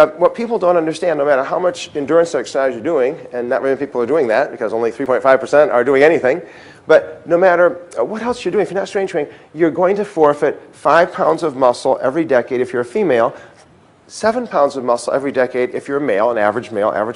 What people don't understand, no matter how much endurance exercise you're doing, and not many people are doing that because only 3.5% are doing anything, but no matter what else you're doing, if you're not strength training, you're going to forfeit 5 pounds of muscle every decade if you're a female, 7 pounds of muscle every decade if you're a male, average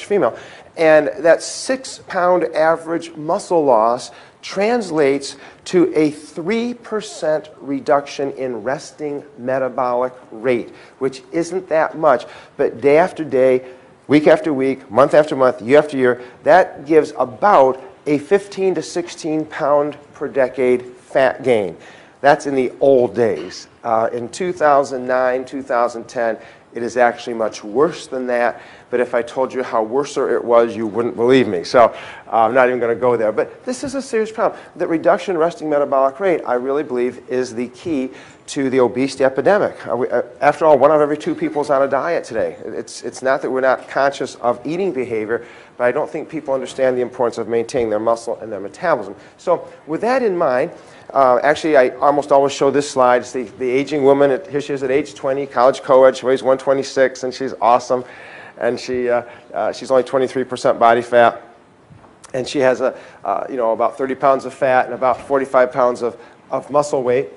female. And that 6-pound average muscle loss translates to a 3% reduction in resting metabolic rate, which isn't that much, but day after day, week after week, month after month, year after year, that gives about a 15 to 16 pound per decade fat gain. That's in the old days. In 2009, 2010, it is actually much worse than that, but if I told you how worser it was, you wouldn't believe me. So I'm not even going to go there. But this is a serious problem. The reduction in resting metabolic rate, I really believe, is the key to the obesity epidemic. After all, 1 out of every 2 people is on a diet today. It's not that we're not conscious of eating behavior, but I don't think people understand the importance of maintaining their muscle and their metabolism. So with that in mind, actually, I almost always show this slide. It's the aging woman. Here she is at age 20, college co-ed. She weighs 126, and she's awesome. And she's only 23% body fat. And she has about 30 pounds of fat and about 45 pounds of muscle weight.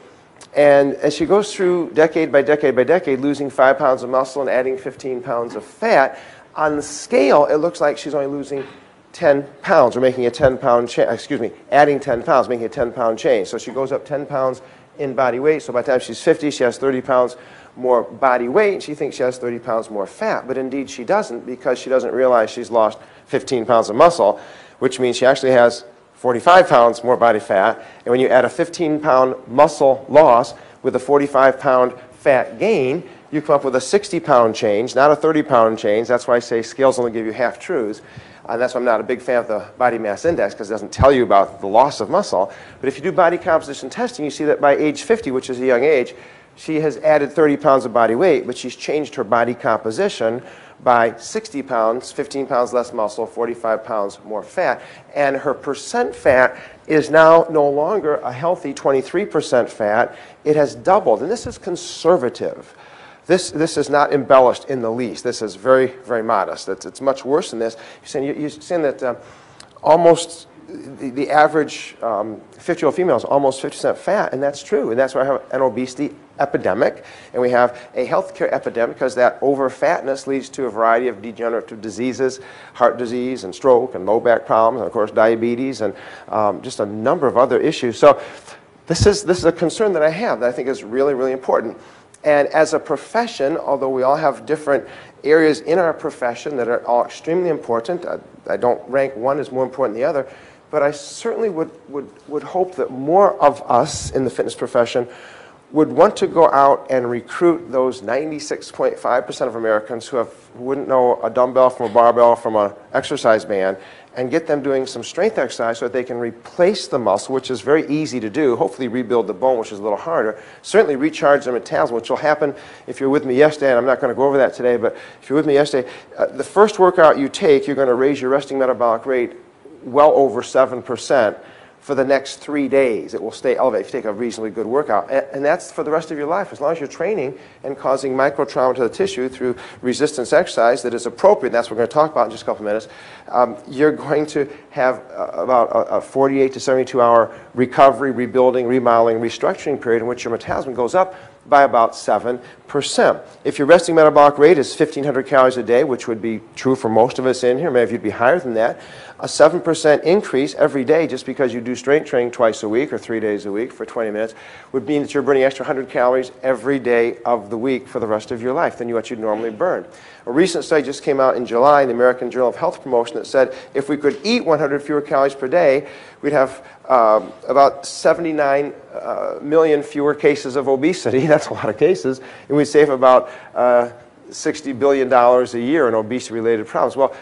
And as she goes through decade by decade by decade, losing 5 pounds of muscle and adding 15 pounds of fat, on the scale, it looks like she's only losing 10 pounds, or making a 10-pound change, adding 10 pounds, making a 10-pound change. So she goes up 10 pounds in body weight. So by the time she's 50, she has 30 pounds more body weight, and she thinks she has 30 pounds more fat. But indeed, she doesn't, because she doesn't realize she's lost 15 pounds of muscle, which means she actually has 45 pounds more body fat. And when you add a 15-pound muscle loss with a 45-pound fat gain, you come up with a 60-pound change, not a 30-pound change. That's why I say scales only give you half-truths. And that's why I'm not a big fan of the body mass index, because it doesn't tell you about the loss of muscle. But if you do body composition testing, you see that by age 50, which is a young age, she has added 30 pounds of body weight, but she's changed her body composition by 60 pounds, 15 pounds less muscle, 45 pounds more fat. And her percent fat is now no longer a healthy 23% fat. It has doubled, and this is conservative. This is not embellished in the least. This is very, very modest. It's much worse than this. You're saying that almost the average 50-year-old female is almost 50% fat, and that's true. And that's why we have an obesity epidemic, and we have a healthcare epidemic, because that over-fatness leads to a variety of degenerative diseases, heart disease and stroke and low back problems, and of course diabetes, and just a number of other issues. So this is a concern that I have that I think is really, really important. And as a profession, although we all have different areas in our profession that are all extremely important, I don't rank one as more important than the other, but I certainly would hope that more of us in the fitness profession would want to go out and recruit those 96.5% of Americans who wouldn't know a dumbbell from a barbell from an exercise band, and get them doing some strength exercise so that they can replace the muscle, which is very easy to do, hopefully rebuild the bone, which is a little harder, certainly recharge their metabolism, which will happen if you're with me yesterday, and I'm not going to go over that today, but if you're with me yesterday, the first workout you take, you're going to raise your resting metabolic rate well over 7%. For the next 3 days. It will stay elevated if you take a reasonably good workout. And that's for the rest of your life. As long as you're training and causing micro-trauma to the tissue through resistance exercise that is appropriate, and that's what we're going to talk about in just a couple of minutes, you're going to have about a 48 to 72-hour recovery, rebuilding, remodeling, restructuring period in which your metabolism goes up by about 7%. If your resting metabolic rate is 1,500 calories a day, which would be true for most of us in here, maybe if you'd be higher than that, a 7% increase every day just because you do strength training twice a week or 3 days a week for 20 minutes would mean that you're burning extra 100 calories every day of the week for the rest of your life than what you'd normally burn. A recent study just came out in July in the American Journal of Health Promotion that said if we could eat 100 fewer calories per day, we'd have about 79 million fewer cases of obesity. That's a lot of cases. And we'd save about $60 billion a year in obesity-related problems. Well,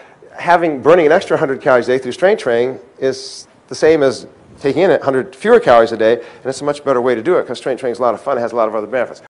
burning an extra 100 calories a day through strength training is the same as taking in 100 fewer calories a day, and it's a much better way to do it because strength training is a lot of fun. It has a lot of other benefits.